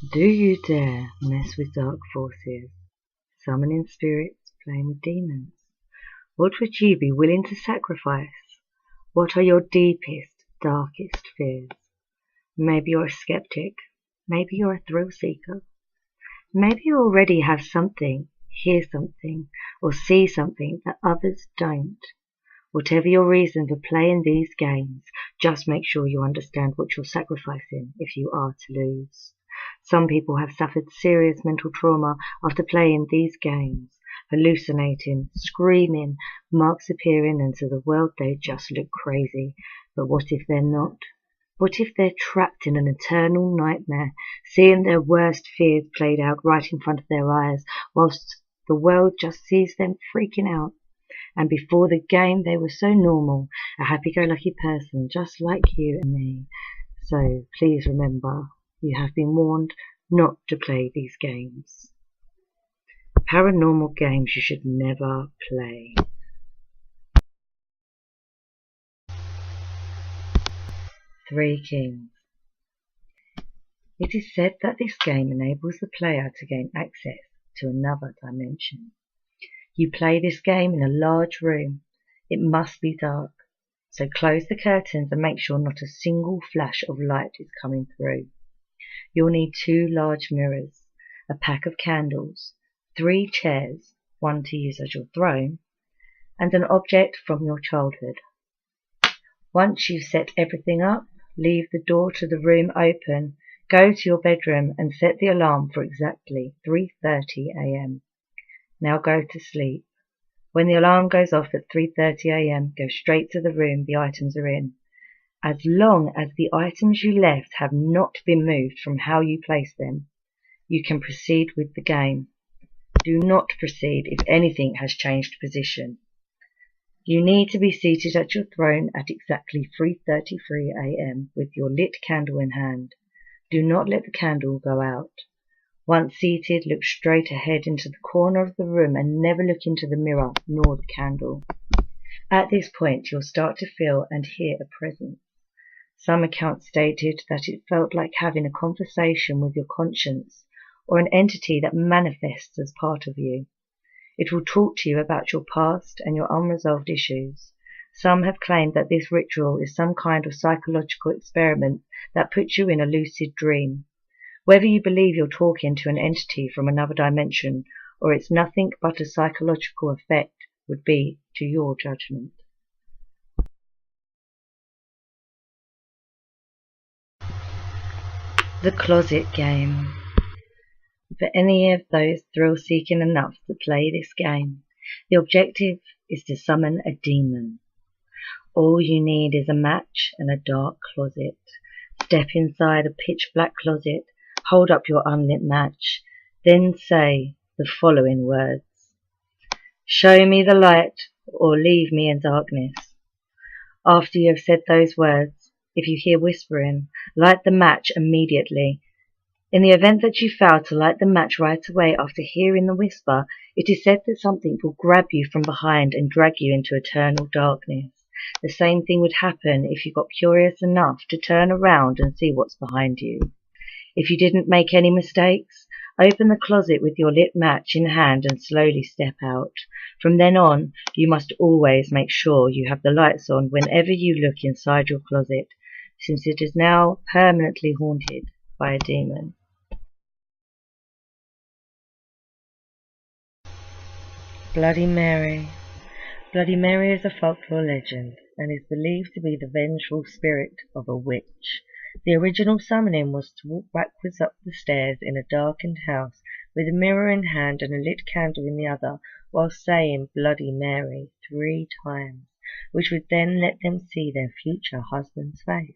Do you dare mess with dark forces, summoning spirits, playing with demons? What would you be willing to sacrifice? What are your deepest, darkest fears? Maybe you're a skeptic. Maybe you're a thrill seeker. Maybe you already have something, hear something, or see something that others don't. Whatever your reason for playing these games, just make sure you understand what you're sacrificing if you are to lose. Some people have suffered serious mental trauma after playing these games, hallucinating, screaming, marks appearing, and to the world they just look crazy. But what if they're not? What if they're trapped in an eternal nightmare, seeing their worst fears played out right in front of their eyes, whilst the world just sees them freaking out? And before the game they were so normal, a happy-go-lucky person just like you and me. So please remember, you have been warned not to play these games. Paranormal games you should never play. Three Kings. It is said that this game enables the player to gain access to another dimension. You play this game in a large room. It must be dark, so close the curtains and make sure not a single flash of light is coming through. You'll need 2 large mirrors, a pack of candles, 3 chairs, one to use as your throne, and an object from your childhood. Once you've set everything up, leave the door to the room open, go to your bedroom and set the alarm for exactly 3:30 a.m. Now go to sleep. When the alarm goes off at 3:30 a.m, go straight to the room the items are in. As long as the items you left have not been moved from how you placed them, you can proceed with the game. Do not proceed if anything has changed position. You need to be seated at your throne at exactly 3:33 a.m. with your lit candle in hand. Do not let the candle go out. Once seated, look straight ahead into the corner of the room and never look into the mirror nor the candle. At this point, you'll start to feel and hear a presence. Some accounts stated that it felt like having a conversation with your conscience or an entity that manifests as part of you. It will talk to you about your past and your unresolved issues. Some have claimed that this ritual is some kind of psychological experiment that puts you in a lucid dream. Whether you believe you're talking to an entity from another dimension or it's nothing but a psychological effect would be to your judgment. The Closet Game. For any of those thrill-seeking enough to play this game, the objective is to summon a demon. All you need is a match and a dark closet. Step inside a pitch-black closet, hold up your unlit match, then say the following words. Show me the light or leave me in darkness. After you have said those words, if you hear whispering, light the match immediately. In the event that you fail to light the match right away after hearing the whisper, it is said that something will grab you from behind and drag you into eternal darkness. The same thing would happen if you got curious enough to turn around and see what's behind you. If you didn't make any mistakes, open the closet with your lit match in hand and slowly step out. From then on, you must always make sure you have the lights on whenever you look inside your closet, since it is now permanently haunted by a demon. Bloody Mary. Bloody Mary is a folklore legend and is believed to be the vengeful spirit of a witch. The original summoning was to walk backwards up the stairs in a darkened house with a mirror in hand and a lit candle in the other, while saying Bloody Mary 3 times, which would then let them see their future husband's face.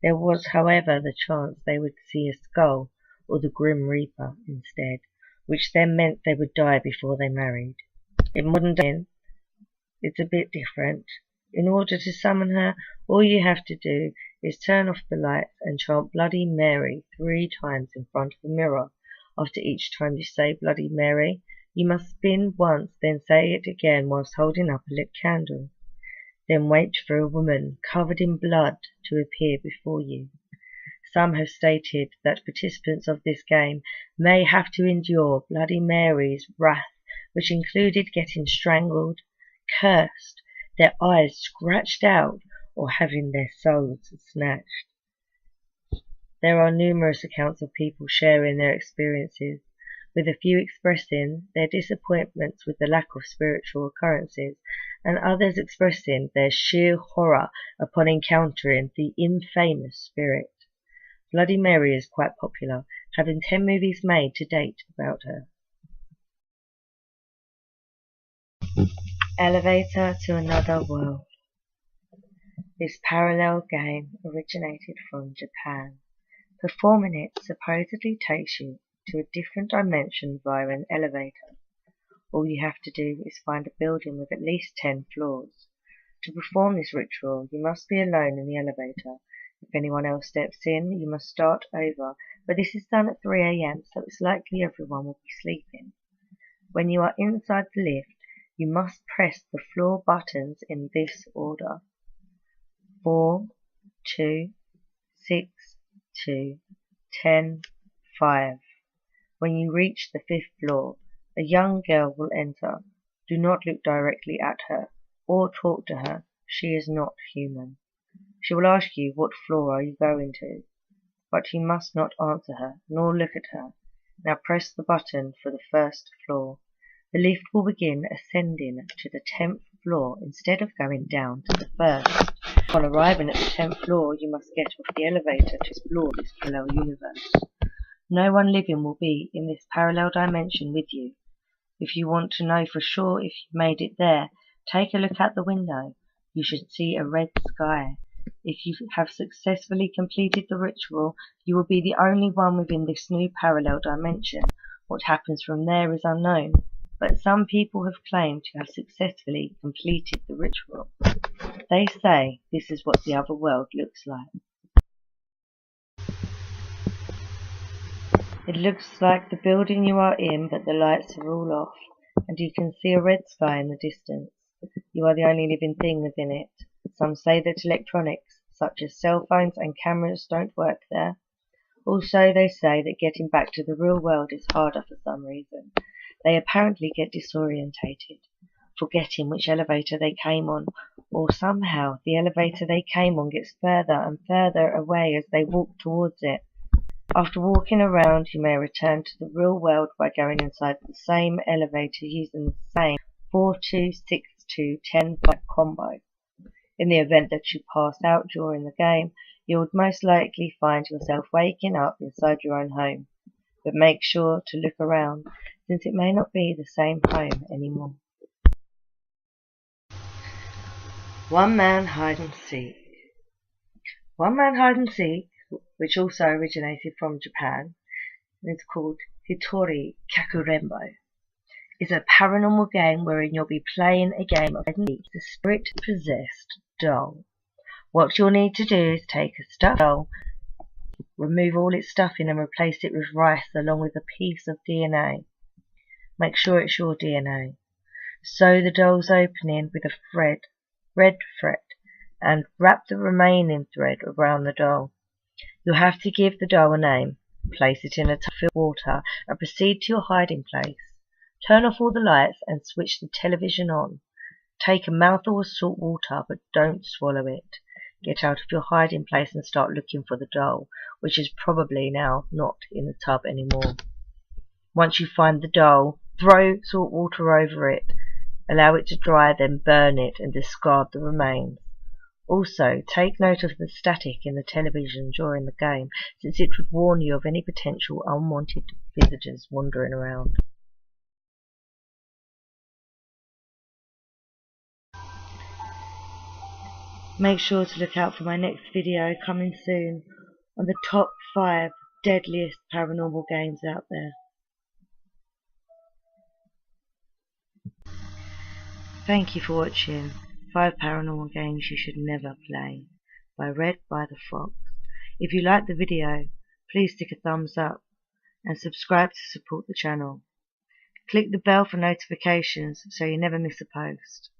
There was, however, the chance they would see a skull or the Grim Reaper instead, which then meant they would die before they married. In modern day, it's a bit different. In order to summon her, all you have to do is turn off the lights and chant Bloody Mary 3 times in front of a mirror. After each time you say Bloody Mary, you must spin once, then say it again whilst holding up a lit candle. Then wait for a woman covered in blood to appear before you. Some have stated that participants of this game may have to endure Bloody Mary's wrath, which included getting strangled, cursed, their eyes scratched out, or having their souls snatched. There are numerous accounts of people sharing their experiences, with a few expressing their disappointments with the lack of spiritual occurrences, and others expressing their sheer horror upon encountering the infamous spirit. Bloody Mary is quite popular, having 10 movies made to date about her. Elevator to Another World. This parallel game originated from Japan. Performing it supposedly takes you to a different dimension via an elevator. All you have to do is find a building with at least 10 floors. To perform this ritual, you must be alone in the elevator. If anyone else steps in, you must start over, but this is done at 3 a.m, so it's likely everyone will be sleeping. When you are inside the lift, you must press the floor buttons in this order: 4, 2, 6, 2, 10, 5. When you reach the 5th floor, a young girl will enter. Do not look directly at her or talk to her. She is not human. She will ask you what floor are you going to, but you must not answer her nor look at her. Now press the button for the 1st floor. The lift will begin ascending to the 10th floor instead of going down to the 1st. Upon arriving at the 10th floor, you must get off the elevator to explore this parallel universe. No one living will be in this parallel dimension with you. If you want to know for sure if you've made it there, take a look out the window. You should see a red sky. If you have successfully completed the ritual, you will be the only one within this new parallel dimension. What happens from there is unknown, but some people have claimed to have successfully completed the ritual. They say this is what the other world looks like. It looks like the building you are in, but the lights are all off, and you can see a red sky in the distance. You are the only living thing within it. Some say that electronics, such as cell phones and cameras, don't work there. Also, they say that getting back to the real world is harder for some reason. They apparently get disorientated, forgetting which elevator they came on, or somehow the elevator they came on gets further and further away as they walk towards it. After walking around, you may return to the real world by going inside the same elevator using the same 4-2-6-2-10-5 combo. In the event that you pass out during the game, you would most likely find yourself waking up inside your own home. But make sure to look around, since it may not be the same home anymore. One Man Hide and Seek. One Man Hide and Seek, which also originated from Japan, and is called Hitori kakurenbo, is a paranormal game wherein you'll be playing a game of hide and seek, the spirit-possessed doll. What you'll need to do is take a stuffed doll, remove all its stuffing and replace it with rice along with a piece of DNA. Make sure it's your DNA. Sew the doll's opening with a red thread, and wrap the remaining thread around the doll. You'll have to give the doll a name, place it in a tub filled with water, and proceed to your hiding place. Turn off all the lights and switch the television on. Take a mouthful of salt water, but don't swallow it. Get out of your hiding place and start looking for the doll, which is probably now not in the tub anymore. Once you find the doll, throw salt water over it. Allow it to dry, then burn it and discard the remains. Also, take note of the static in the television during the game, since it would warn you of any potential unwanted visitors wandering around. Make sure to look out for my next video coming soon on the top 5 deadliest paranormal games out there. Thank you for watching 5 Paranormal Games You Should Never Play by Red by the Fox. If you liked the video, please stick a thumbs up and subscribe to support the channel. Click the bell for notifications so you never miss a post.